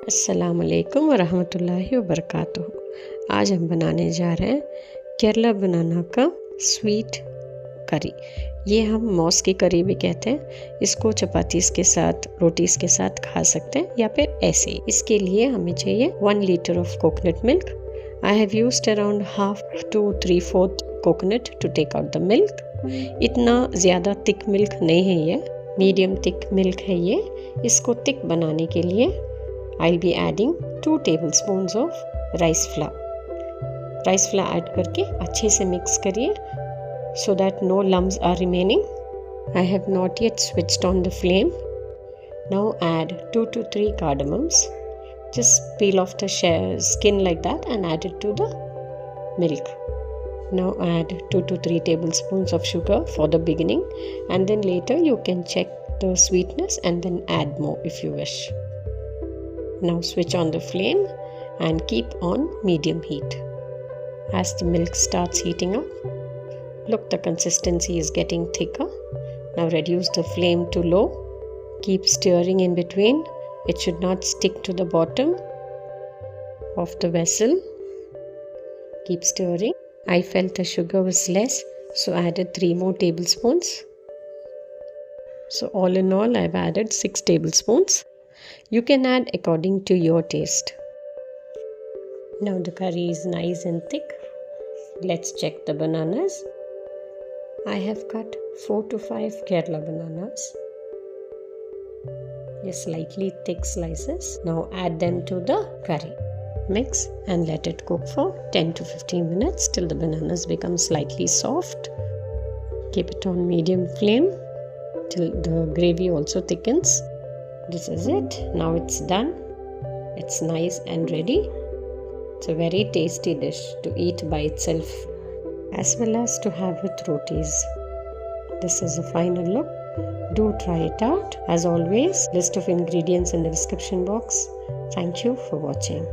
अस्सलाम वालेकुम वरहमतुल्लाहि वबरकातुहू। आज हम बनाने जा रहे हैं केरला बनाना का स्वीट करी। ये हम मॉस की करी भी कहते हैं। इसको चपातीस के साथ, रोटीज़ के साथ खा सकते हैं या फिर ऐसे ही। इसके लिए हमें चाहिए 1 litre of coconut milk. I have used around half to 3/4 coconut to take out the milk. इतना ज़्यादा थिक मिल्क नहीं है, ये मीडियम थिक मिल्क है ये। इसको थिक बनाने के लिए I'll be adding 2 tablespoons of rice flour। Rice flour add करके अच्छे से मिक्स करिए so that no lumps are remaining। I have not yet switched on the flame। Now add 2 to 3 cardamoms। Just peel off the skin like that and add it to the milk। Now add 2 to 3 tablespoons of sugar for the beginning, and then later you can check the sweetness and then add more if you wish। Now switch on the flame and keep on medium heat. As the milk starts heating up, look, the consistency is getting thicker। Now reduce the flame to low। Keep stirring in between। It should not stick to the bottom of the vessel। Keep stirring। I felt the sugar was less, so added 3 more tablespoons। So all in all, I've added 6 tablespoons। You can add according to your taste। Now the curry is nice and thick। Let's check the bananas। I have cut 4 to 5 Kerala bananas। Just slightly thick slices। Now add them to the curry। Mix and let it cook for 10 to 15 minutes till the bananas become slightly soft। Keep it on medium flame till the gravy also thickens। This is it. Now it's done. It's nice and ready। It's a very tasty dish to eat by itself as well as to have with rotis। This is a final look। Do try it out। As always, list of ingredients in the description box। Thank you for watching।